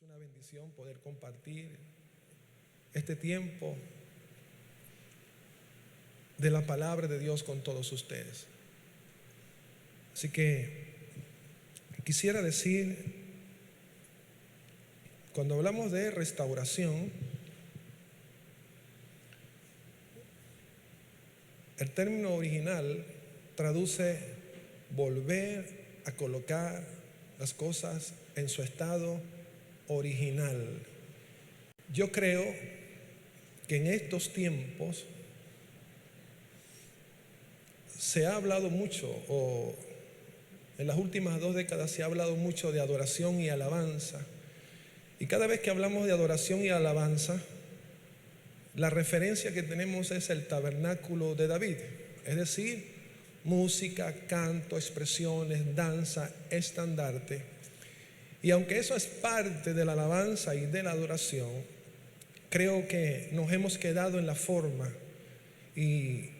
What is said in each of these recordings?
una bendición poder compartir este tiempo de la palabra de Dios con todos ustedes. Así que quisiera decir, cuando hablamos de restauración, el término original traduce volver a colocar las cosas en su estado original. Yo creo que en estos tiempos se ha hablado mucho, o en las últimas 2 décadas se ha hablado mucho de adoración y alabanza. Y cada vez que hablamos de adoración y alabanza, la referencia que tenemos es el tabernáculo de David, es decir, música, canto, expresiones, danza, estandarte. Y aunque eso es parte de la alabanza y de la adoración, creo que nos hemos quedado en la forma y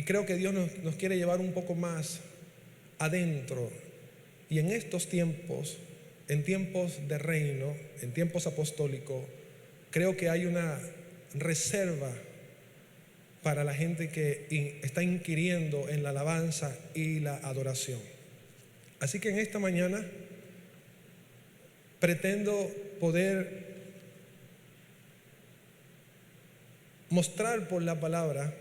creo que Dios nos quiere llevar un poco más adentro. Y en estos tiempos, en tiempos de reino, en tiempos apostólicos, creo que hay una reserva para la gente que está inquiriendo en la alabanza y la adoración. Así que en esta mañana pretendo poder mostrar por la palabra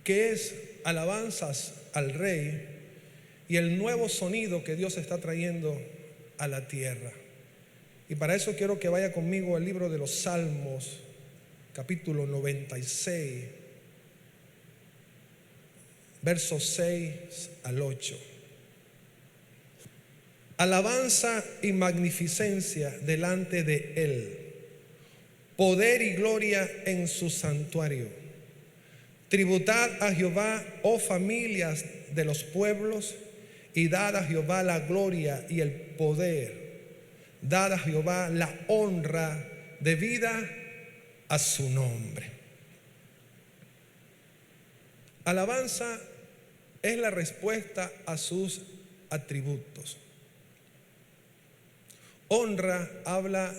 qué es alabanzas al Rey y el nuevo sonido que Dios está trayendo a la tierra. Y para eso quiero que vaya conmigo al libro de los Salmos, capítulo 96, versos 6 al 8. Alabanza y magnificencia delante de Él, poder y gloria en su santuario. Tributad a Jehová, oh familias de los pueblos, y dad a Jehová la gloria y el poder. Dad a Jehová la honra debida a su nombre. Alabanza es la respuesta a sus atributos. Honra habla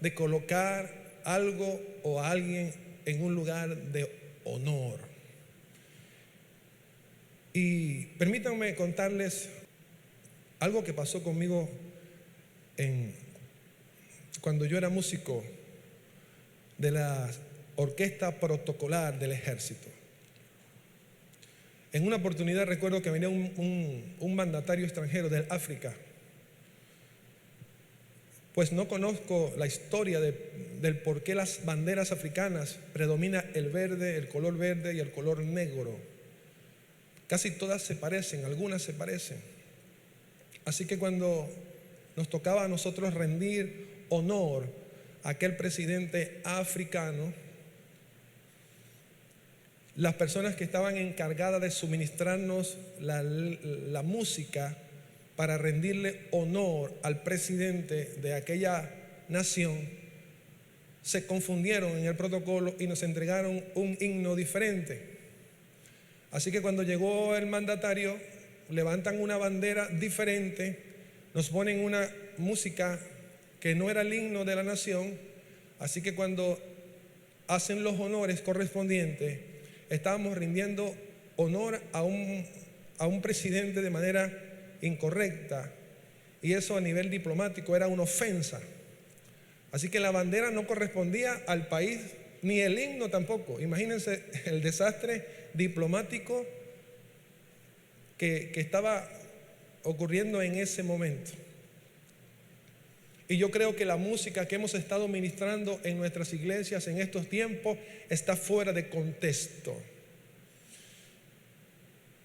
de colocar algo o a alguien en un lugar de honor. Y permítanme contarles algo que pasó conmigo cuando yo era músico de la orquesta protocolar del ejército. En una oportunidad recuerdo que venía un mandatario extranjero del África. Pues no conozco la historia del por qué las banderas africanas predomina el verde, el color verde y el color negro. Casi todas se parecen, algunas se parecen. Así que cuando nos tocaba a nosotros rendir honor a aquel presidente africano, las personas que estaban encargadas de suministrarnos la música para rendirle honor al presidente de aquella nación se confundieron en el protocolo y nos entregaron un himno diferente. Así que cuando llegó el mandatario, levantan una bandera diferente, nos ponen una música que no era el himno de la nación. Así que cuando hacen los honores correspondientes, estábamos rindiendo honor a un presidente de manera incorrecta, y eso a nivel diplomático era una ofensa. Así que la bandera no correspondía al país, ni el himno tampoco. Imagínense el desastre diplomático que estaba ocurriendo en ese momento. Y yo creo que la música que hemos estado ministrando en nuestras iglesias en estos tiempos está fuera de contexto.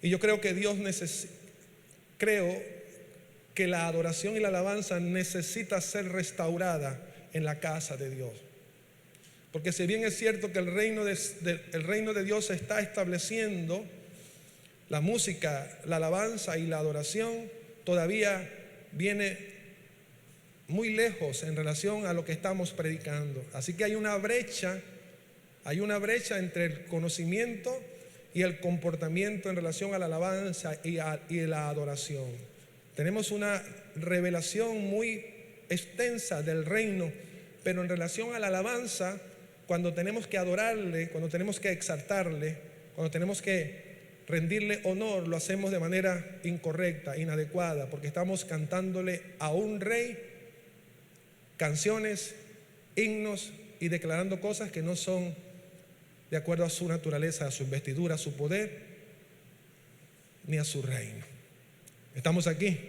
Y yo creo que creo que la adoración y la alabanza necesita ser restaurada en la casa de Dios. Porque si bien es cierto que el reino de Dios se está estableciendo, la música, la alabanza y la adoración todavía viene muy lejos en relación a lo que estamos predicando. Así que hay una brecha entre el conocimiento y el comportamiento en relación a la alabanza y la adoración. Tenemos una revelación muy extensa del reino, pero en relación a la alabanza, cuando tenemos que adorarle, cuando tenemos que exaltarle, cuando tenemos que rendirle honor, lo hacemos de manera incorrecta, inadecuada, porque estamos cantándole a un rey canciones, himnos y declarando cosas que no son de acuerdo a su naturaleza, a su investidura, a su poder, ni a su reino. ¿Estamos aquí?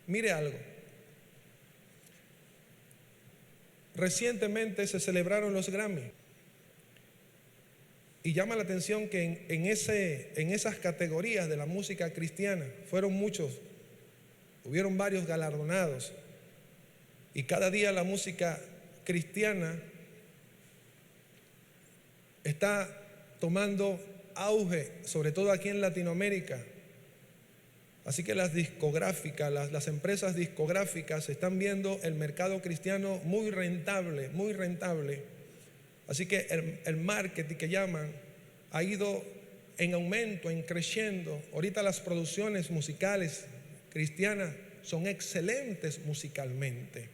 Mire algo. Recientemente se celebraron los Grammy y llama la atención que en esas categorías de la música cristiana fueron muchos, hubieron varios galardonados, y cada día la música cristiana está tomando auge, sobre todo aquí en Latinoamérica. Así que las discográficas, las empresas discográficas están viendo el mercado cristiano muy rentable, muy rentable. Así que el marketing que llaman ha ido en aumento, en creciendo. Ahorita las producciones musicales cristianas son excelentes musicalmente.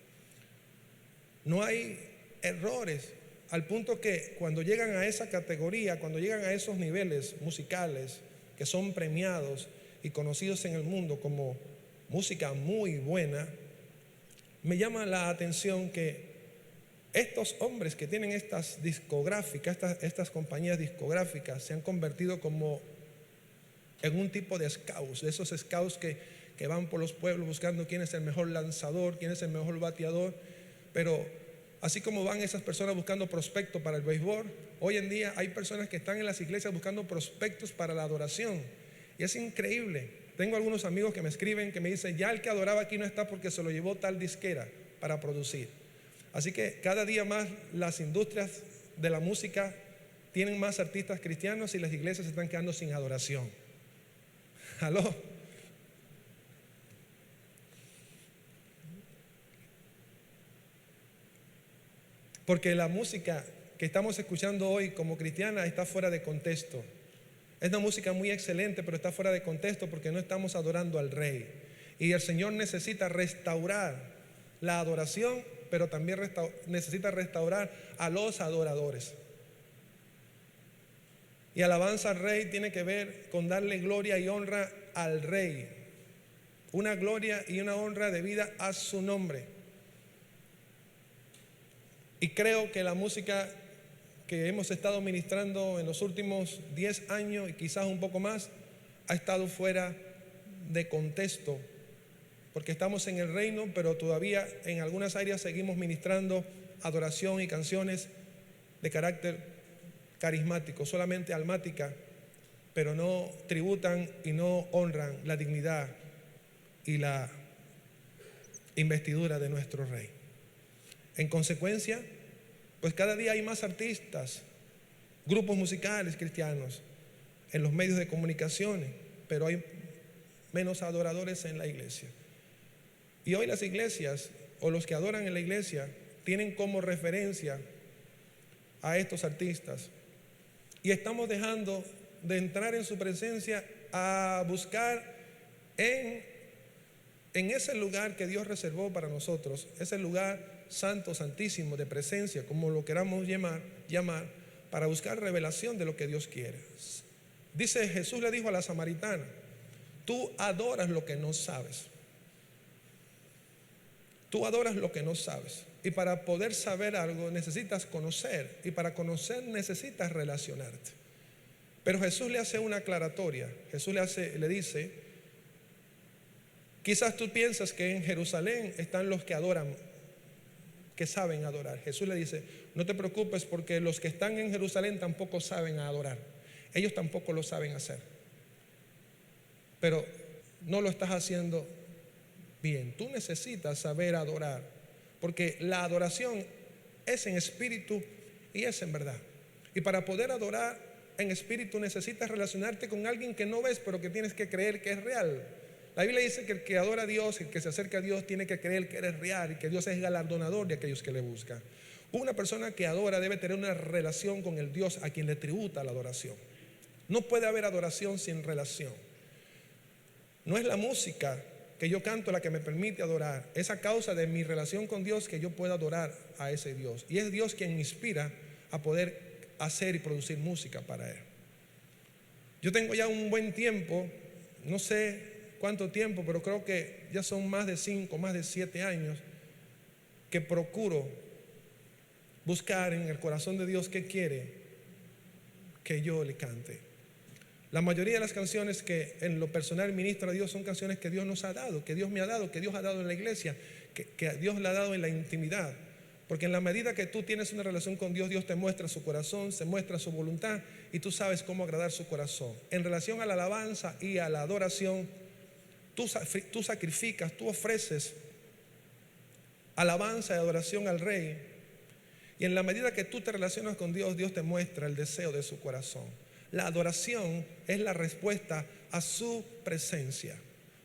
No hay errores, al punto que cuando llegan a esa categoría, cuando llegan a esos niveles musicales que son premiados y conocidos en el mundo como música muy buena, me llama la atención que estos hombres que tienen estas discográficas, estas compañías discográficas, se han convertido como en un tipo de scouts, de esos scouts que van por los pueblos buscando quién es el mejor lanzador, quién es el mejor bateador. Pero así como van esas personas buscando prospectos para el béisbol, hoy en día hay personas que están en las iglesias buscando prospectos para la adoración. Y es increíble. Tengo algunos amigos que me escriben, que me dicen, ya el que adoraba aquí no está porque se lo llevó tal disquera para producir. Así que cada día más las industrias de la música tienen más artistas cristianos y las iglesias se están quedando sin adoración. ¿Aló? Porque la música que estamos escuchando hoy como cristiana está fuera de contexto. Es una música muy excelente, pero está fuera de contexto porque no estamos adorando al Rey. Y el Señor necesita restaurar la adoración, pero también necesita restaurar a los adoradores. Y alabanza al Rey tiene que ver con darle gloria y honra al Rey. Una gloria y una honra debida a su nombre. Y creo que la música que hemos estado ministrando en los últimos 10 años y quizás un poco más, ha estado fuera de contexto, porque estamos en el reino, pero todavía en algunas áreas seguimos ministrando adoración y canciones de carácter carismático, solamente almática, pero no tributan y no honran la dignidad y la investidura de nuestro Rey. En consecuencia, pues cada día hay más artistas, grupos musicales cristianos en los medios de comunicación, pero hay menos adoradores en la iglesia. Y hoy las iglesias, o los que adoran en la iglesia, tienen como referencia a estos artistas. Y estamos dejando de entrar en su presencia a buscar en ese lugar que Dios reservó para nosotros, ese lugar santo, santísimo, de presencia, como lo queramos llamar, para buscar revelación de lo que Dios quiere. Dice, Jesús le dijo a la samaritana, tú adoras lo que no sabes. Tú adoras lo que no sabes. Y para poder saber algo necesitas conocer, y para conocer necesitas relacionarte. Pero Jesús le hace una aclaratoria. Jesús le dice, quizás tú piensas que en Jerusalén están los que adoran, que saben adorar. Jesús le dice, no te preocupes, porque los que están en Jerusalén tampoco saben adorar. Ellos tampoco lo saben hacer. Pero no lo estás haciendo bien. Tú necesitas saber adorar, porque la adoración es en espíritu y es en verdad. Y para poder adorar en espíritu necesitas relacionarte con alguien que no ves, pero que tienes que creer que es real. La Biblia dice que el que adora a Dios, el que se acerca a Dios, tiene que creer que eres real y que Dios es galardonador de aquellos que le buscan. Una persona que adora debe tener una relación con el Dios a quien le tributa la adoración. No puede haber adoración sin relación. No es la música que yo canto la que me permite adorar. Es a causa de mi relación con Dios que yo puedo adorar a ese Dios. Y es Dios quien me inspira a poder hacer y producir música para Él. Yo tengo ya un buen tiempo, no sé cuánto tiempo, pero creo que ya son más de 5, más de 7 años que procuro buscar en el corazón de Dios qué quiere que yo le cante. La mayoría de las canciones que en lo personal ministro a Dios son canciones que Dios nos ha dado, que Dios me ha dado, que Dios ha dado en la iglesia, que Dios le ha dado en la intimidad. Porque en la medida que tú tienes una relación con Dios, Dios te muestra su corazón, se muestra su voluntad y tú sabes cómo agradar su corazón. En relación a la alabanza y a la adoración, tú sacrificas, tú ofreces alabanza y adoración al Rey. Y en la medida que tú te relacionas con Dios, Dios te muestra el deseo de su corazón. La adoración es la respuesta a su presencia.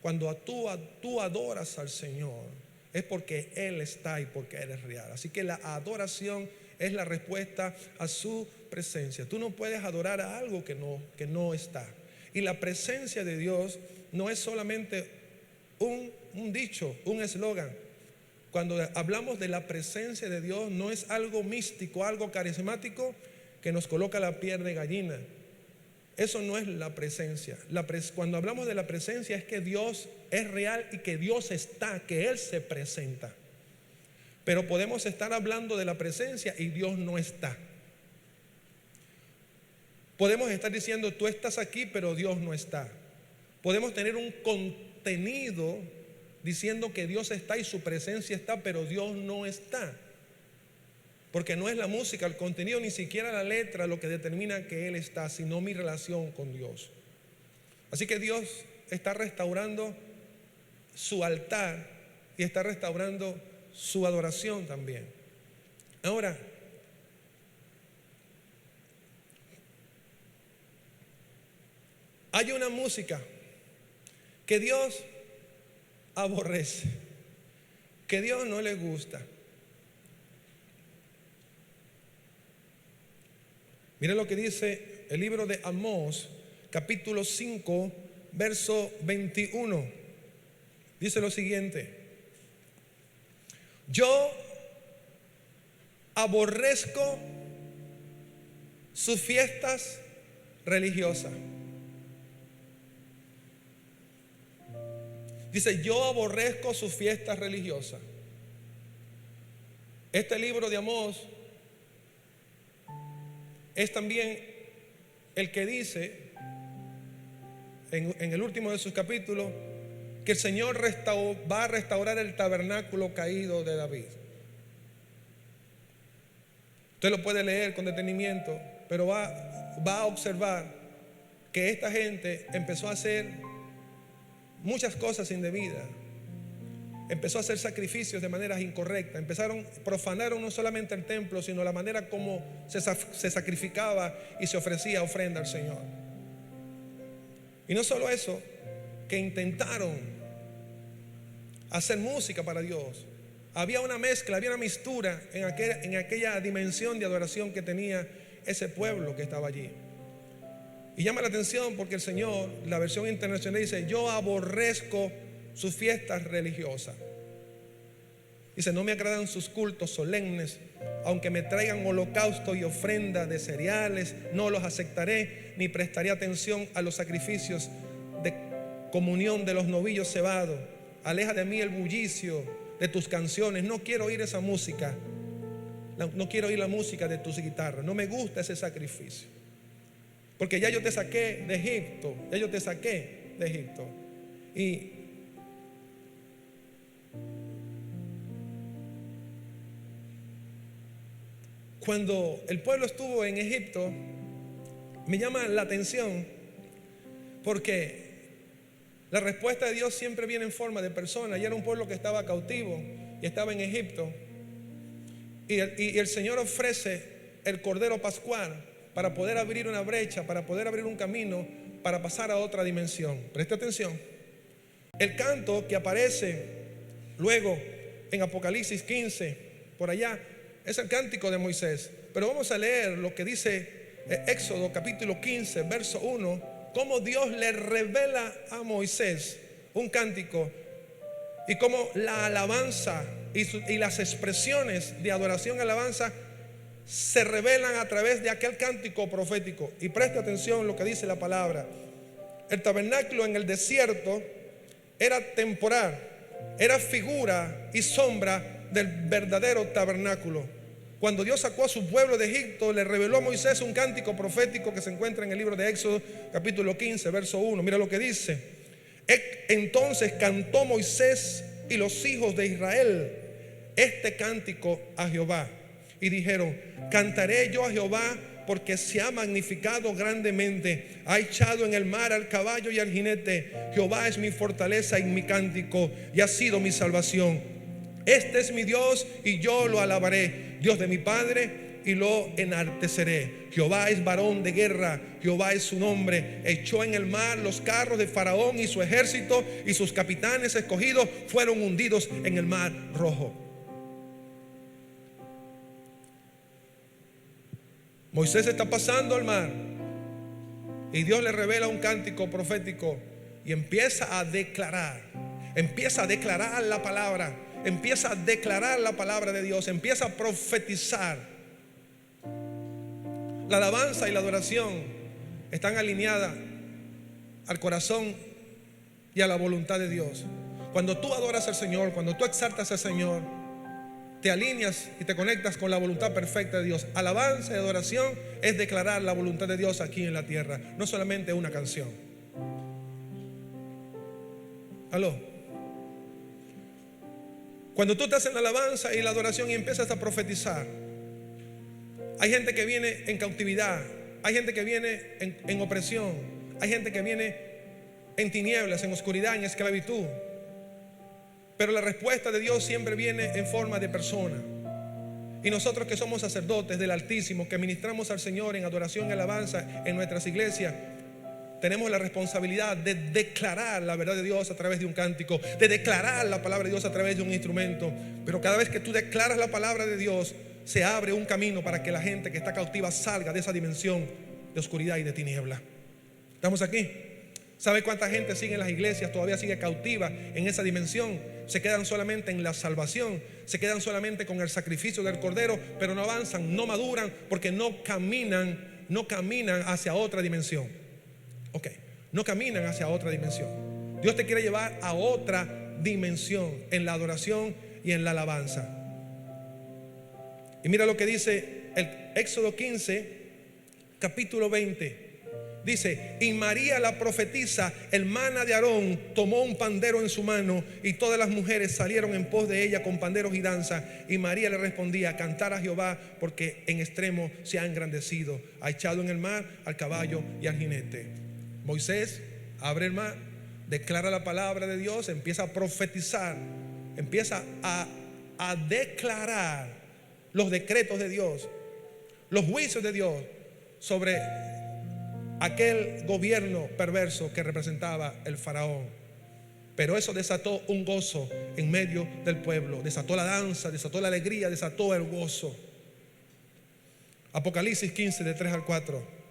Cuando tú adoras al Señor, es porque Él está y porque Él es real. Así que la adoración es la respuesta a su presencia. Tú no puedes adorar a algo que no está. Y la presencia de Dios no es solamente un dicho, un eslogan. Cuando hablamos de la presencia de Dios, no es algo místico, algo carismático que nos coloca la piel de gallina. Eso no es la presencia. Cuando hablamos de la presencia es que Dios es real y que Dios está, que Él se presenta. Pero podemos estar hablando de la presencia y Dios no está. Podemos estar diciendo tú estás aquí, pero Dios no está. Podemos tener un contenido diciendo que Dios está y su presencia está, pero Dios no está. Porque no es la música, el contenido, ni siquiera la letra lo que determina que Él está, sino mi relación con Dios. Así que Dios está restaurando su altar y está restaurando su adoración también. Ahora, hay una música que Dios aborrece, que Dios no le gusta. Miren lo que dice el libro de Amós, capítulo 5, verso 21. Dice lo siguiente: yo aborrezco sus fiestas religiosas. Dice, yo aborrezco sus fiestas religiosas. Este libro de Amós es también el que dice en el último de sus capítulos que el Señor va a restaurar el tabernáculo caído de David. Usted lo puede leer con detenimiento, pero va a observar que esta gente empezó a hacer muchas cosas indebidas. Empezó a hacer sacrificios de maneras incorrectas. Profanaron no solamente el templo, sino la manera como se sacrificaba y se ofrecía ofrenda al Señor. Y no solo eso, que intentaron hacer música para Dios. Había una mezcla, había una mistura en aquella dimensión de adoración que tenía ese pueblo que estaba allí. Y llama la atención porque el Señor, la versión internacional dice, yo aborrezco sus fiestas religiosas. Dice, no me agradan sus cultos solemnes, aunque me traigan holocausto y ofrenda de cereales, no los aceptaré, ni prestaré atención a los sacrificios de comunión de los novillos cebados. Aleja de mí el bullicio de tus canciones. No quiero oír esa música. No quiero oír la música de tus guitarras. No me gusta ese sacrificio. Porque ya yo te saqué de Egipto. Ya yo te saqué de Egipto. Y cuando el pueblo estuvo en Egipto, me llama la atención porque la respuesta de Dios siempre viene en forma de persona. Y era un pueblo que estaba cautivo y estaba en Egipto. Y el Señor ofrece el Cordero Pascual para poder abrir una brecha, para poder abrir un camino, para pasar a otra dimensión. Preste atención. El canto que aparece luego en Apocalipsis 15, por allá, es el cántico de Moisés. Pero vamos a leer lo que dice Éxodo capítulo 15, verso 1, cómo Dios le revela a Moisés un cántico, y cómo la alabanza y las expresiones de adoración y alabanza se revelan a través de aquel cántico profético. Y preste atención lo que dice la palabra. El tabernáculo en el desierto era temporal, era figura y sombra del verdadero tabernáculo. Cuando Dios sacó a su pueblo de Egipto, le reveló a Moisés un cántico profético que se encuentra en el libro de Éxodo, capítulo 15, verso 1. Mira lo que dice. Entonces cantó Moisés y los hijos de Israel este cántico a Jehová, y dijeron: cantaré yo a Jehová, porque se ha magnificado grandemente, ha echado en el mar al caballo y al jinete. Jehová es mi fortaleza y mi cántico, y ha sido mi salvación. Este es mi Dios y yo lo alabaré, Dios de mi Padre, y lo enalteceré. Jehová es varón de guerra, Jehová es su nombre. Echó en el mar los carros de Faraón y su ejército, y sus capitanes escogidos fueron hundidos en el mar rojo. Moisés está pasando al mar y Dios le revela un cántico profético y empieza a declarar la palabra, empieza a declarar la palabra de Dios, empieza a profetizar. La alabanza y la adoración están alineadas al corazón y a la voluntad de Dios. Cuando tú adoras al Señor, cuando tú exaltas al Señor, te alineas y te conectas con la voluntad perfecta de Dios. Alabanza y adoración es declarar la voluntad de Dios aquí en la tierra, no solamente una canción. ¿Aló? Cuando tú estás en la alabanza y la adoración y empiezas a profetizar, hay gente que viene en cautividad, hay gente que viene en opresión, hay gente que viene en tinieblas, en oscuridad, en esclavitud. Pero la respuesta de Dios siempre viene en forma de persona. Y nosotros que somos sacerdotes del Altísimo, que ministramos al Señor en adoración y alabanza en nuestras iglesias, tenemos la responsabilidad de declarar la verdad de Dios a través de un cántico, de declarar la palabra de Dios a través de un instrumento. Pero cada vez que tú declaras la palabra de Dios, se abre un camino para que la gente que está cautiva salga de esa dimensión de oscuridad y de tiniebla. ¿Estamos aquí? ¿Sabe cuánta gente sigue en las iglesias, todavía sigue cautiva en esa dimensión? Se quedan solamente en la salvación, se quedan solamente con el sacrificio del Cordero, pero no avanzan, no maduran, porque no caminan hacia otra dimensión. Ok, no caminan hacia otra dimensión. Dios te quiere llevar a otra dimensión en la adoración y en la alabanza. Y mira lo que dice el Éxodo 15, capítulo 20. Dice: y María la profetisa, hermana de Aarón, tomó un pandero en su mano, y todas las mujeres salieron en pos de ella con panderos y danza. Y María le respondía: cantar a Jehová, porque en extremo se ha engrandecido, ha echado en el mar al caballo y al jinete. Moisés abre el mar, declara la palabra de Dios, empieza a profetizar, empieza a declarar los decretos de Dios, los juicios de Dios sobre aquel gobierno perverso que representaba el faraón. Pero eso desató un gozo en medio del pueblo, desató la danza, desató la alegría, desató el gozo. Apocalipsis 15, de 3 al 4.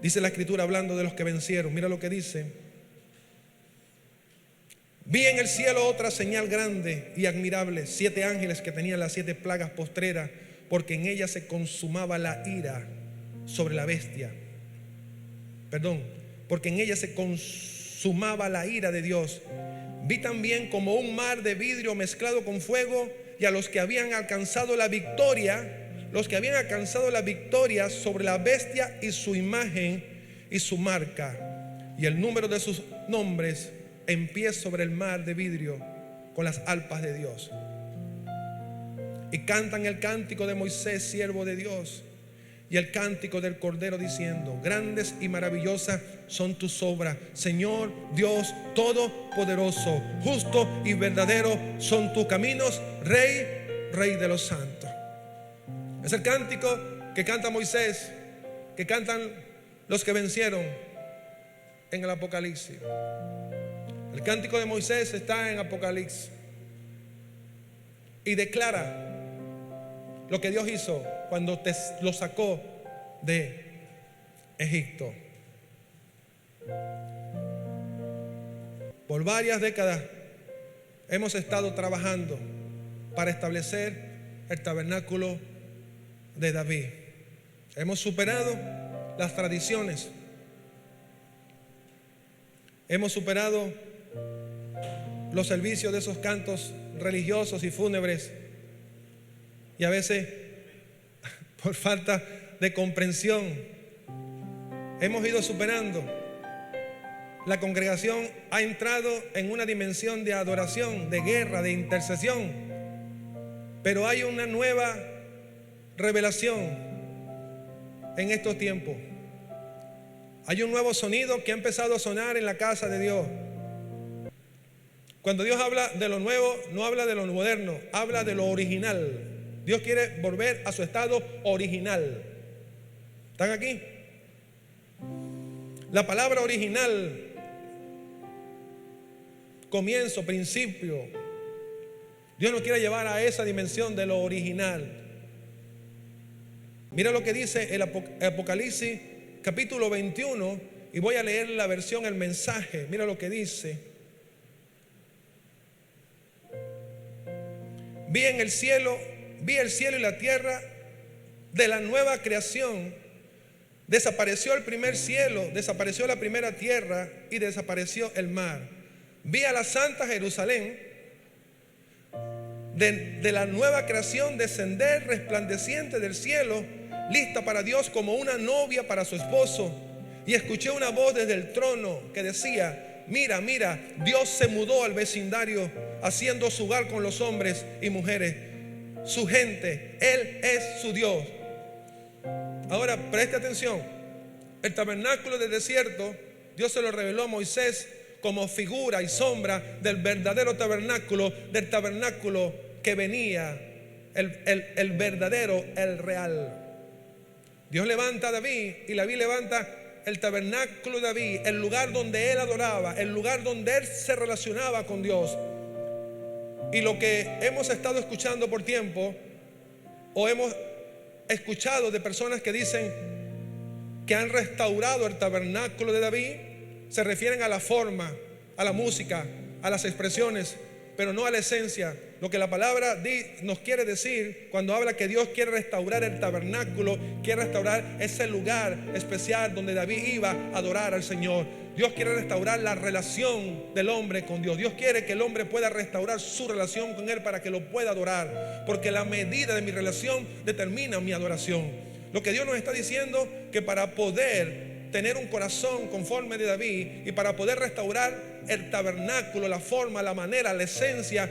Dice la escritura, hablando de los que vencieron. Mira lo que dice: vi en el cielo otra señal grande y admirable, 7 ángeles que tenían las 7 plagas postreras, porque en ellas se consumaba la ira sobre la bestia. Porque en ella se consumaba la ira de Dios. Vi también como un mar de vidrio mezclado con fuego, y a los que habían alcanzado la victoria, sobre la bestia y su imagen y su marca, y el número de sus nombres, en pie sobre el mar de vidrio con las arpas de Dios. Y cantan el cántico de Moisés, siervo de Dios, y el cántico del Cordero, diciendo: grandes y maravillosas son tus obras, Señor Dios Todopoderoso. Justo y verdadero son tus caminos, Rey de los santos. Es el cántico que canta Moisés, que cantan los que vencieron en el Apocalipsis. El cántico de Moisés está en Apocalipsis y declara lo que Dios hizo cuando lo sacó de Egipto. Por varias décadas hemos estado trabajando para establecer el tabernáculo de David. Hemos superado las tradiciones. Hemos superado los servicios de esos cantos religiosos y fúnebres. Y a veces, por falta de comprensión, hemos ido superando. La congregación ha entrado en una dimensión de adoración, de guerra, de intercesión. Pero hay una nueva revelación en estos tiempos. Hay un nuevo sonido que ha empezado a sonar en la casa de Dios. Cuando Dios habla de lo nuevo, no habla de lo moderno, habla de lo original. Dios quiere volver a su estado original. ¿Están aquí? La palabra original, comienzo, principio. Dios nos quiere llevar a esa dimensión de lo original. Mira lo que dice el Apocalipsis capítulo 21, y voy a leer la versión, el mensaje. Mira lo que dice. Vi el cielo y la tierra de la nueva creación. Desapareció el primer cielo, desapareció la primera tierra y desapareció el mar. Vi a la santa Jerusalén de la nueva creación descender resplandeciente del cielo, lista para Dios como una novia para su esposo. Y escuché una voz desde el trono que decía: mira, mira, Dios se mudó al vecindario, haciendo su hogar con los hombres y mujeres, su gente. Él es su Dios. Ahora preste atención. El tabernáculo del desierto, Dios se lo reveló a Moisés como figura y sombra del verdadero tabernáculo, del tabernáculo que venía, el verdadero, el real. Dios levanta a David, y David levanta el tabernáculo de David, el lugar donde él adoraba, el lugar donde él se relacionaba con Dios. Y lo que hemos estado escuchando por tiempo, o hemos escuchado de personas que dicen que han restaurado el tabernáculo de David, se refieren a la forma, a la música, a las expresiones, pero no a la esencia. Lo que la palabra nos quiere decir cuando habla que Dios quiere restaurar el tabernáculo, quiere restaurar ese lugar especial donde David iba a adorar al Señor. Dios quiere restaurar la relación del hombre con Dios. Dios quiere que el hombre pueda restaurar su relación con Él para que lo pueda adorar, porque la medida de mi relación determina mi adoración. Lo que Dios nos está diciendo, que para poder tener un corazón conforme de David y para poder restaurar el tabernáculo, la forma, la manera, la esencia,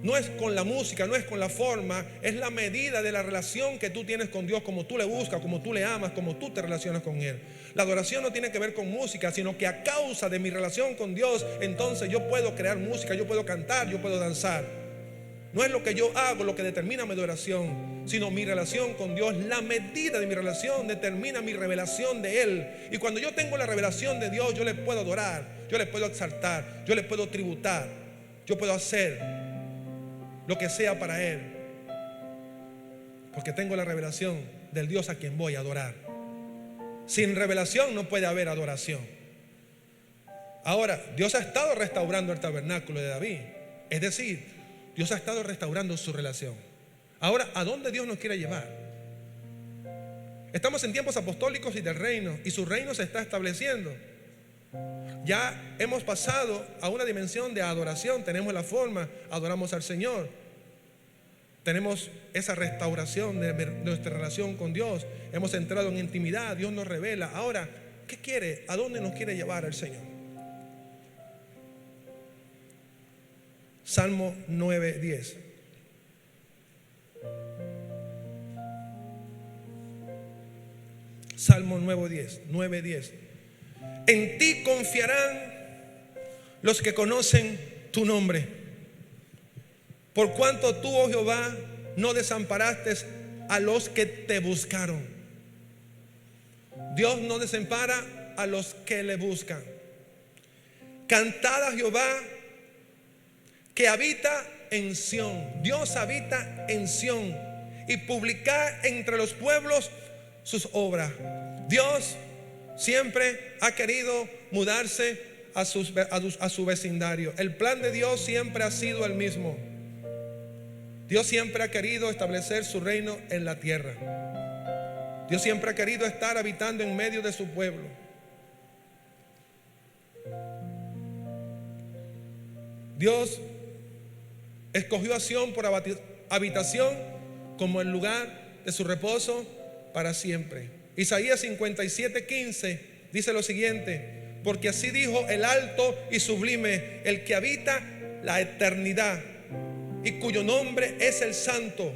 no es con la música, no es con la forma, es la medida de la relación que tú tienes con Dios, como tú le buscas, como tú le amas, como tú te relacionas con Él. La adoración no tiene que ver con música, sino que a causa de mi relación con Dios, entonces yo puedo crear música, yo puedo cantar, yo puedo danzar. No es lo que yo hago lo que determina mi adoración, sino mi relación con Dios. La medida de mi relación determina mi revelación de Él. Y cuando yo tengo la revelación de Dios, yo le puedo adorar, yo le puedo exaltar, yo le puedo tributar, yo puedo hacer lo que sea para Él, porque tengo la revelación del Dios a quien voy a adorar. Sin revelación no puede haber adoración. Ahora, Dios ha estado restaurando el tabernáculo de David, es decir, Dios ha estado restaurando su relación. Ahora, ¿a dónde Dios nos quiere llevar? Estamos en tiempos apostólicos y del reino, y su reino se está estableciendo. Ya hemos pasado a una dimensión de adoración. Tenemos la forma, adoramos al Señor. Tenemos esa restauración de nuestra relación con Dios. Hemos entrado en intimidad, Dios nos revela. Ahora, ¿qué quiere? ¿A dónde nos quiere llevar el Señor? Salmo 9:10. Salmo 9:10. En ti confiarán los que conocen tu nombre, por cuanto tú, oh Jehová, no desamparaste a los que te buscaron. Dios no desampara a los que le buscan. Cantad a Jehová, que habita en Sión. Dios habita en Sión, y publicar entre los pueblos sus obras. Dios siempre ha querido mudarse a su vecindario. El plan de Dios siempre ha sido el mismo. Dios siempre ha querido establecer su reino en la tierra. Dios siempre ha querido estar habitando en medio de su pueblo. Dios escogió a Sión por habitación como el lugar de su reposo para siempre. Isaías 57:15 dice lo siguiente: porque así dijo el alto y sublime, el que habita la eternidad y cuyo nombre es el Santo.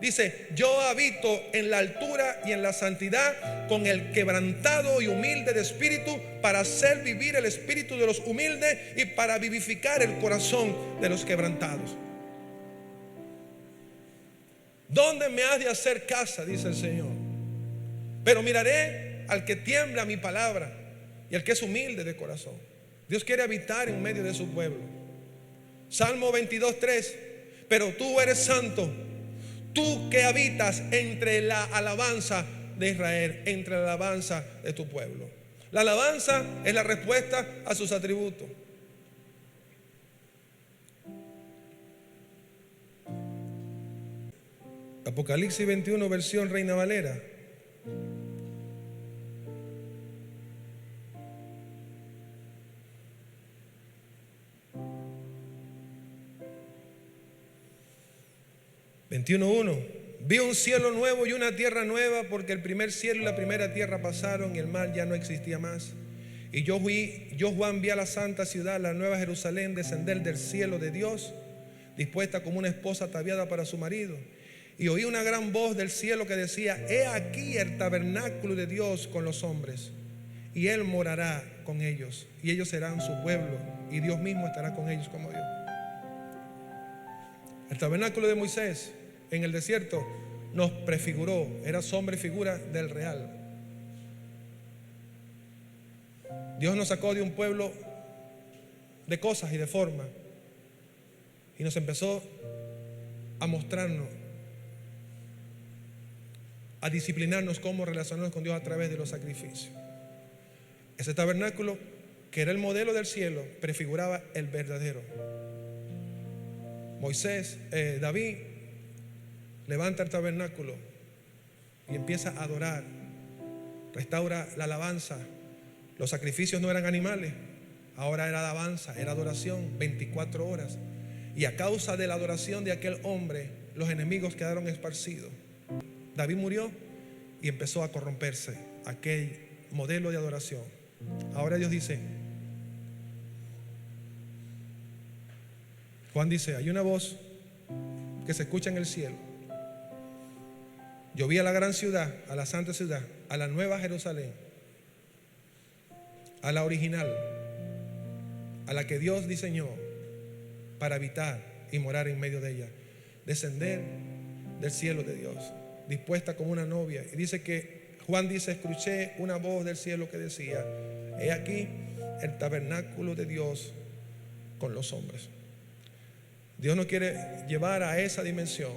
Dice: yo habito en la altura y en la santidad, con el quebrantado y humilde de espíritu, para hacer vivir el espíritu de los humildes y para vivificar el corazón de los quebrantados. ¿Dónde me has de hacer casa?, dice el Señor. Pero miraré al que tiembla mi palabra y al que es humilde de corazón. Dios quiere habitar en medio de su pueblo. Salmo 22:3: pero tú eres santo, tú que habitas entre la alabanza de Israel, entre la alabanza de tu pueblo. La alabanza es la respuesta a sus atributos. Apocalipsis 21, versión Reina Valera. Vi un cielo nuevo y una tierra nueva, porque el primer cielo y la primera tierra pasaron y el mar ya no existía más. Y yo Juan vi a la santa ciudad, la nueva Jerusalén, descender del cielo de Dios, dispuesta como una esposa ataviada para su marido. Y oí una gran voz del cielo que decía: he aquí el tabernáculo de Dios con los hombres, y Él morará con ellos, y ellos serán su pueblo, y Dios mismo estará con ellos como Dios. El tabernáculo de Moisés en el desierto nos prefiguró, era sombra y figura del real. Dios nos sacó de un pueblo de cosas y de forma, y nos empezó a mostrarnos, a disciplinarnos cómo relacionarnos con Dios a través de los sacrificios. Ese tabernáculo, que era el modelo del cielo, prefiguraba el verdadero. David levanta el tabernáculo y empieza a adorar, restaura la alabanza. Los sacrificios no eran animales, ahora era alabanza, era adoración 24 horas. Y a causa de la adoración de aquel hombre, los enemigos quedaron esparcidos. David murió y empezó a corromperse aquel modelo de adoración. Ahora Dios dice, Juan dice: hay una voz que se escucha en el cielo. Yo vi a la gran ciudad, a la santa ciudad, a la nueva Jerusalén, a la original, a la que Dios diseñó para habitar y morar en medio de ella, descender del cielo de Dios, dispuesta como una novia. Y dice que Juan dice: escuché una voz del cielo que decía: he aquí el tabernáculo de Dios con los hombres. Dios nos quiere llevar a esa dimensión,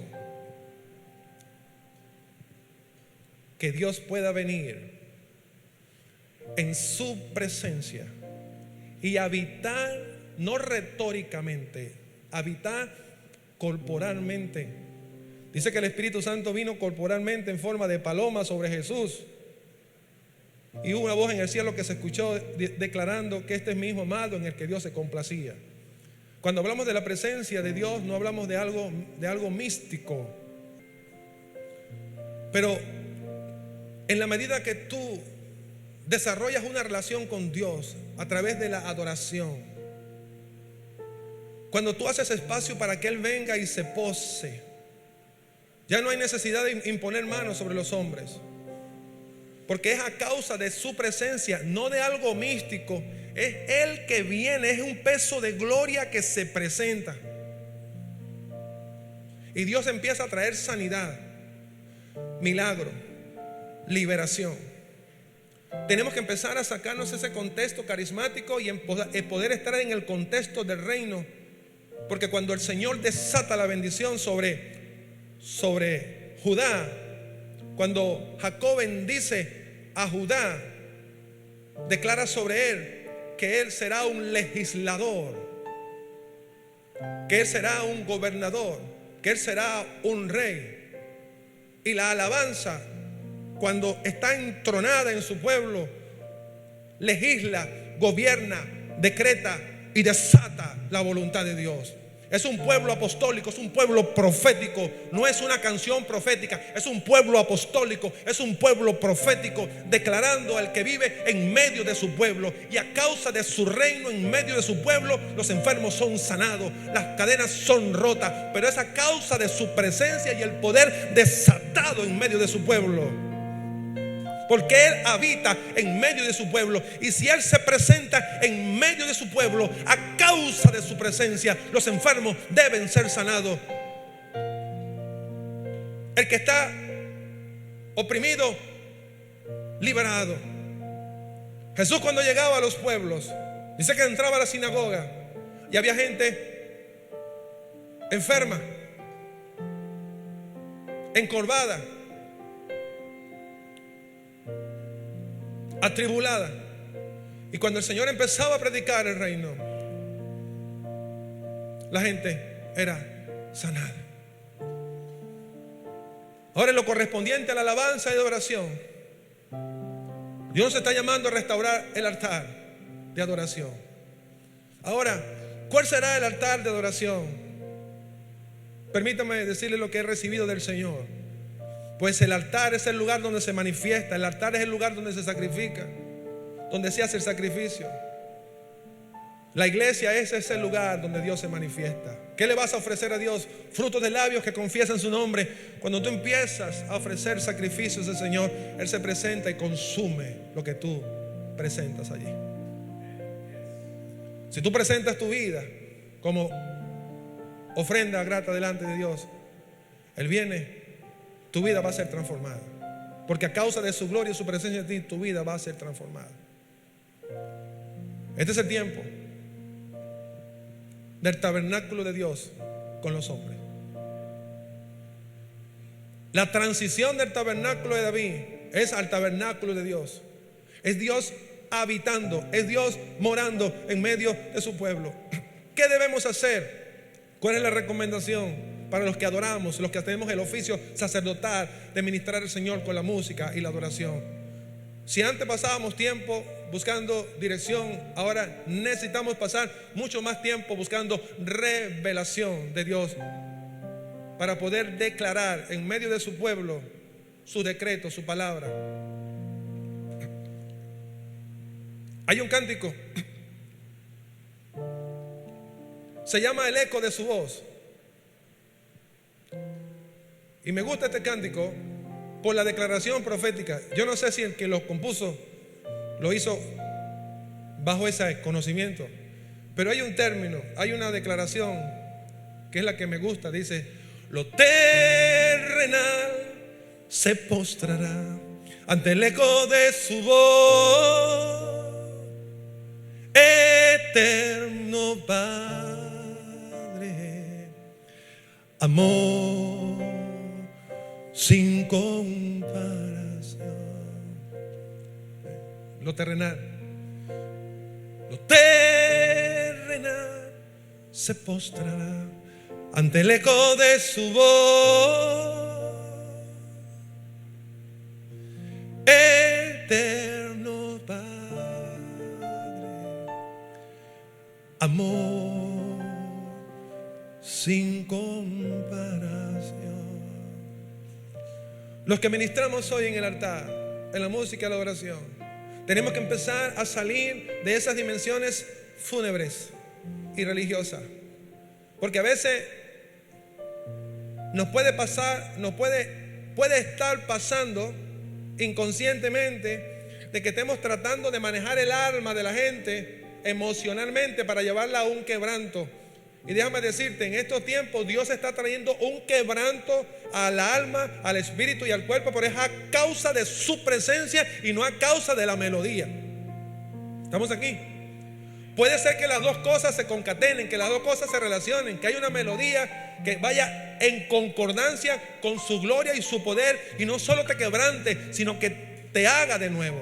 que Dios pueda venir en su presencia y habitar, no retóricamente, habitar corporalmente. Dice que el Espíritu Santo vino corporalmente en forma de paloma sobre Jesús, y hubo una voz en el cielo que se escuchó declarando que este es mi Hijo amado, en el que Dios se complacía. Cuando hablamos de la presencia de Dios, no hablamos de algo místico, pero en la medida que tú desarrollas una relación con Dios a través de la adoración, cuando tú haces espacio para que Él venga y se pose, ya no hay necesidad de imponer manos sobre los hombres, porque es a causa de su presencia, no de algo místico. Es Él que viene, es un peso de gloria que se presenta, y Dios empieza a traer sanidad, milagro, liberación. Tenemos que empezar a sacarnos ese contexto carismático y poder estar en el contexto del reino, porque cuando el Señor desata la bendición sobre Judá, cuando Jacob bendice a Judá, declara sobre él que Él será un legislador, que Él será un gobernador, que Él será un rey. Y la alabanza, cuando está entronada en su pueblo, legisla, gobierna, decreta y desata la voluntad de Dios. Es un pueblo apostólico, es un pueblo profético. No es una canción profética, es un pueblo apostólico, es un pueblo profético, declarando al que vive en medio de su pueblo. Y a causa de su reino en medio de su pueblo, los enfermos son sanados, las cadenas son rotas. Pero es a causa de su presencia y el poder desatado en medio de su pueblo, porque Él habita en medio de su pueblo. Y si Él se presenta en medio de su pueblo, a causa de su presencia, los enfermos deben ser sanados. El que está oprimido, liberado. Jesús, cuando llegaba a los pueblos, dice que entraba a la sinagoga y había gente enferma, encorvada, atribulada. Y cuando el Señor empezaba a predicar el reino, la gente era sanada. Ahora, en lo correspondiente a la alabanza y de oración, Dios nos está llamando a restaurar el altar de adoración. Ahora, ¿cuál será el altar de adoración? Permítame decirle lo que he recibido del Señor. Pues el altar es el lugar donde se manifiesta. El altar es el lugar donde se sacrifica, donde se hace el sacrificio. La iglesia es ese lugar donde Dios se manifiesta. ¿Qué le vas a ofrecer a Dios? Frutos de labios que confiesan su nombre. Cuando tú empiezas a ofrecer sacrificios al Señor, Él se presenta y consume lo que tú presentas allí. Si tú presentas tu vida como ofrenda grata delante de Dios, Él viene. Tu vida va a ser transformada, porque a causa de su gloria y su presencia en ti, tu vida va a ser transformada. Este es el tiempo del tabernáculo de Dios con los hombres. La transición del tabernáculo de David es al tabernáculo de Dios. Es Dios habitando, es Dios morando en medio de su pueblo. ¿Qué debemos hacer? ¿Cuál es la recomendación para los que adoramos, los que tenemos el oficio sacerdotal de ministrar al Señor con la música y la adoración? Si antes pasábamos tiempo buscando dirección, ahora necesitamos pasar mucho más tiempo buscando revelación de Dios, para poder declarar en medio de su pueblo su decreto, su palabra. Hay un cántico, se llama El eco de su voz. Y me gusta este cántico por la declaración profética. Yo no sé si el que lo compuso lo hizo bajo ese conocimiento, pero hay un término, hay una declaración que es la que me gusta. Dice: lo terrenal se postrará ante el eco de su voz, eterno Padre, amor sin comparación. Lo terrenal se postrará ante el eco de su voz, eterno Padre, amor sin comparación. Los que ministramos hoy en el altar, en la música y la oración, tenemos que empezar a salir de esas dimensiones fúnebres y religiosas, porque a veces nos puede pasar, puede estar pasando inconscientemente de que estemos tratando de manejar el alma de la gente emocionalmente para llevarla a un quebranto. Y déjame decirte, en estos tiempos Dios está trayendo un quebranto al alma, al espíritu y al cuerpo, pero es a causa de su presencia y no a causa de la melodía. ¿Estamos aquí? Puede ser que las dos cosas se concatenen, que las dos cosas se relacionen, que haya una melodía que vaya en concordancia con su gloria y su poder, y no solo te quebrante, sino que te haga de nuevo.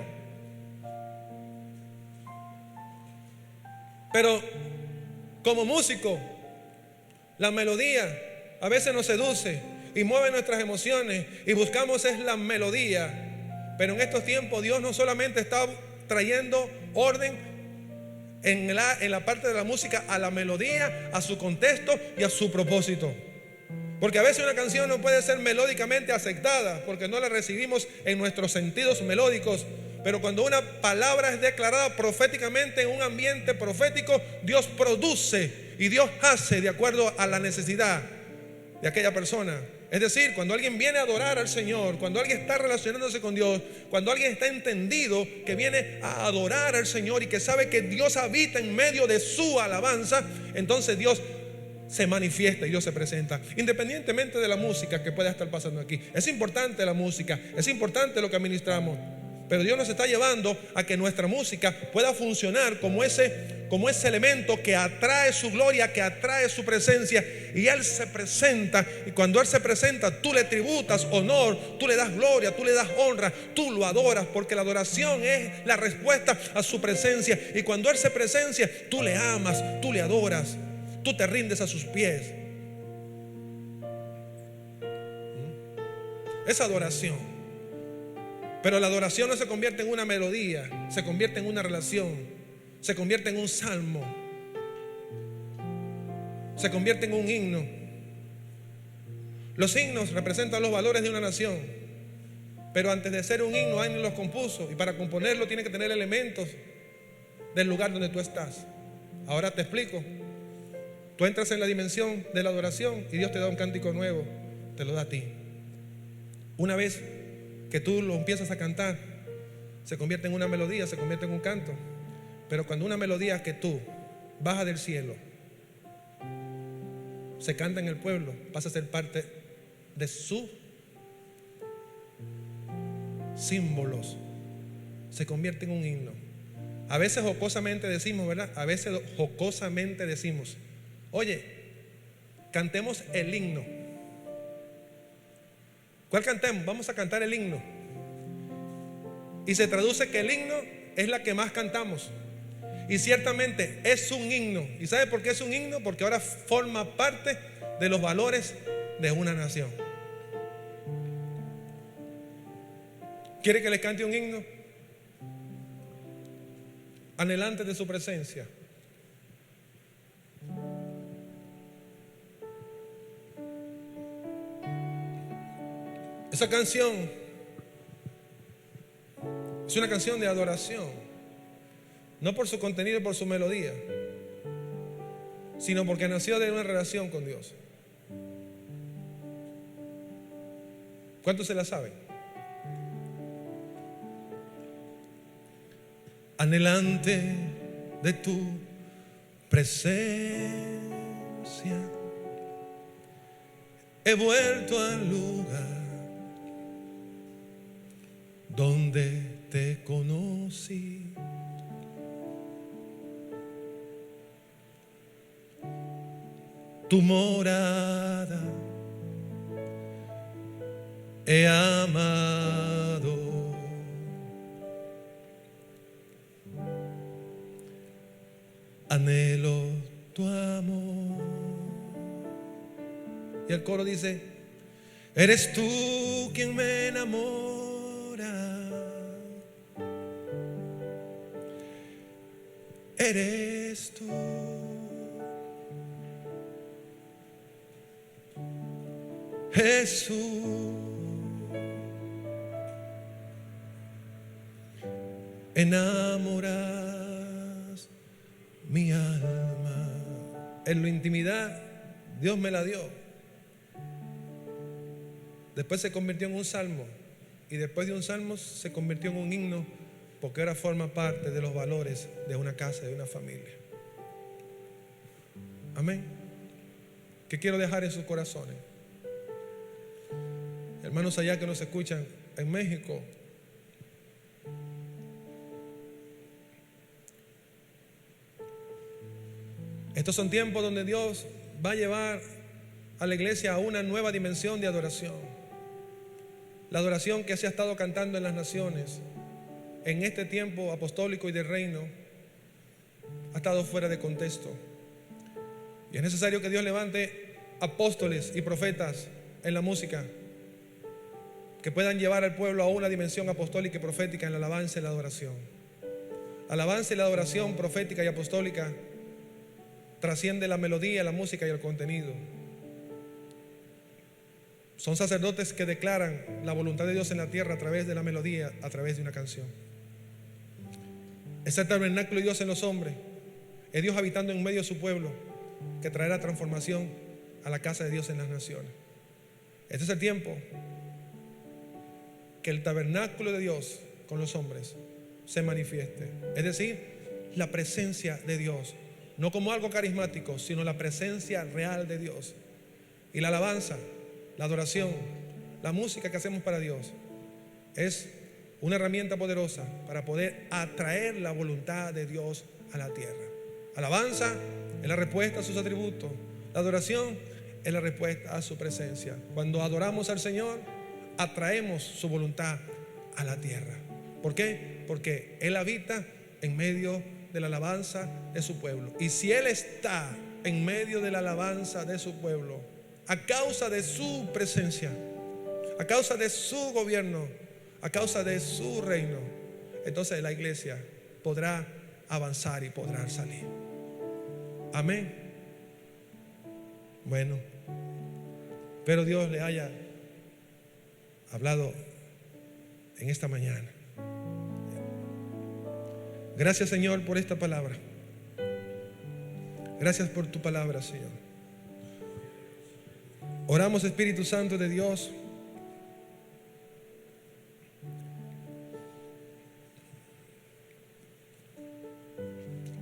Pero como músico, la melodía a veces nos seduce y mueve nuestras emociones y buscamos es la melodía. Pero en estos tiempos Dios no solamente está trayendo orden en la parte de la música, a la melodía, a su contexto y a su propósito. Porque a veces una canción no puede ser melódicamente aceptada porque no la recibimos en nuestros sentidos melódicos. Pero cuando una palabra es declarada proféticamente en un ambiente profético, Dios produce y Dios hace de acuerdo a la necesidad de aquella persona. Es decir, cuando alguien viene a adorar al Señor, cuando alguien está relacionándose con Dios, cuando alguien está entendido que viene a adorar al Señor y que sabe que Dios habita en medio de su alabanza, entonces Dios se manifiesta y Dios se presenta, independientemente de la música que pueda estar pasando aquí. Es importante la música, es importante lo que administramos, pero Dios nos está llevando a que nuestra música pueda funcionar como ese elemento que atrae su gloria, que atrae su presencia. Y Él se presenta, y cuando Él se presenta, tú le tributas honor, tú le das gloria, tú le das honra, tú lo adoras, porque la adoración es la respuesta a su presencia. Y cuando Él se presencia, tú le amas, tú le adoras, tú te rindes a sus pies. Es adoración. Pero la adoración no se convierte en una melodía, se convierte en una relación, se convierte en un salmo, se convierte en un himno. Los himnos representan los valores de una nación, pero antes de ser un himno alguien los compuso, y para componerlo tiene que tener elementos del lugar donde tú estás. Ahora te explico. Tú entras en la dimensión de la adoración y Dios te da un cántico nuevo, te lo da a ti. Una vez que tú lo empiezas a cantar, se convierte en una melodía, se convierte en un canto. Pero cuando una melodía que tú baja del cielo se canta en el pueblo, pasa a ser parte de sus símbolos, se convierte en un himno. A veces jocosamente decimos, ¿verdad? A veces jocosamente decimos: oye, cantemos el himno. ¿Cuál cantemos? Vamos a cantar el himno. Y se traduce que el himno es la que más cantamos. Y ciertamente es un himno. ¿Y sabe por qué es un himno? Porque ahora forma parte de los valores de una nación. ¿Quiere que les cante un himno? Anhelante de su presencia. Esa canción es una canción de adoración, no por su contenido y por su melodía, sino porque nació de una relación con Dios. ¿Cuántos se la saben? Anhelante de tu presencia, he vuelto al lugar donde te conocí. Tu morada he amado. Anhelo tu amor. Y el coro dice: eres tú quien me enamora. Eres tú. Jesús. Enamoras mi alma. En la intimidad Dios me la dio. Después se convirtió en un salmo, y después de un salmo se convirtió en un himno, porque ahora forma parte de los valores de una casa, de una familia. Amén. ¿Qué quiero dejar en sus corazones? Hermanos allá que nos escuchan en México, estos son tiempos donde Dios va a llevar a la iglesia a una nueva dimensión de adoración. La adoración que se ha estado cantando en las naciones en este tiempo apostólico y de reino ha estado fuera de contexto. Y es necesario que Dios levante apóstoles y profetas en la música que puedan llevar al pueblo a una dimensión apostólica y profética en la alabanza y la adoración. La alabanza y la adoración profética y apostólica trasciende la melodía, la música y el contenido. Son sacerdotes que declaran la voluntad de Dios en la tierra a través de la melodía, a través de una canción. Es el tabernáculo de Dios en los hombres. Es Dios habitando en medio de su pueblo, que traerá transformación a la casa de Dios en las naciones. Este es el tiempo que el tabernáculo de Dios con los hombres se manifieste. Es decir, la presencia de Dios, no como algo carismático, sino la presencia real de Dios. Y la alabanza, la adoración, la música que hacemos para Dios es una herramienta poderosa para poder atraer la voluntad de Dios a la tierra. Alabanza es la respuesta a sus atributos. La adoración es la respuesta a su presencia. Cuando adoramos al Señor, atraemos su voluntad a la tierra. ¿Por qué? Porque Él habita en medio de la alabanza de su pueblo. Y si Él está en medio de la alabanza de su pueblo, a causa de su presencia, a causa de su gobierno, a causa de su reino, entonces la iglesia podrá avanzar y podrá salir. Amén. Bueno, pero Dios le haya hablado en esta mañana. Gracias, Señor, por esta palabra. Gracias por tu palabra, Señor. Oramos, Espíritu Santo de Dios,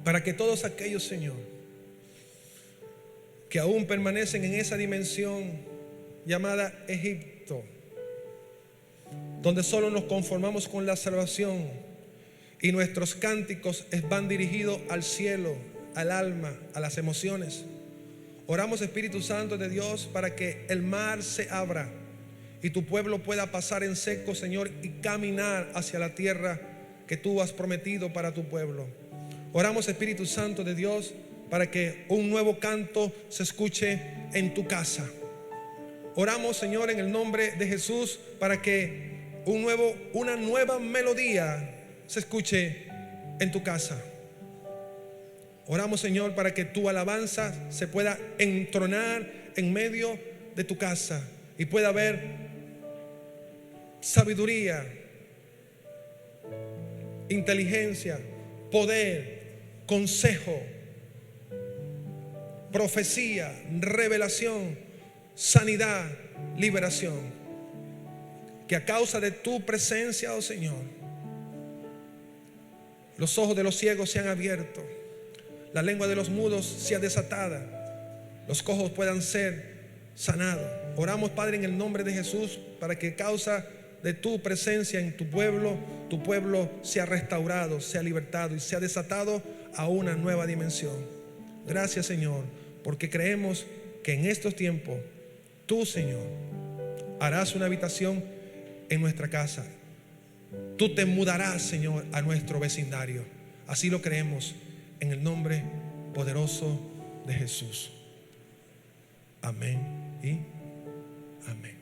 para que todos aquellos, Señor, que aún permanecen en esa dimensión llamada Egipto, donde solo nos conformamos con la salvación y nuestros cánticos van dirigidos al cielo, al alma, a las emociones. Oramos, Espíritu Santo de Dios, para que el mar se abra y tu pueblo pueda pasar en seco, Señor, y caminar hacia la tierra que tú has prometido para tu pueblo. Oramos, Espíritu Santo de Dios, para que un nuevo canto se escuche en tu casa. Oramos, Señor, en el nombre de Jesús, para que una nueva melodía se escuche en tu casa. Oramos, Señor, para que tu alabanza se pueda entronar en medio de tu casa y pueda haber sabiduría, inteligencia, poder, consejo, profecía, revelación, sanidad, liberación. Que a causa de tu presencia, oh Señor, los ojos de los ciegos sean abiertos, la lengua de los mudos sea desatada, los cojos puedan ser sanados. Oramos, Padre, en el nombre de Jesús, para que a causa de tu presencia en tu pueblo sea restaurado, sea libertado y sea desatado a una nueva dimensión. Gracias, Señor, porque creemos que en estos tiempos tú, Señor, harás una habitación en nuestra casa. Tú te mudarás, Señor, a nuestro vecindario. Así lo creemos en el nombre poderoso de Jesús. Amén y amén.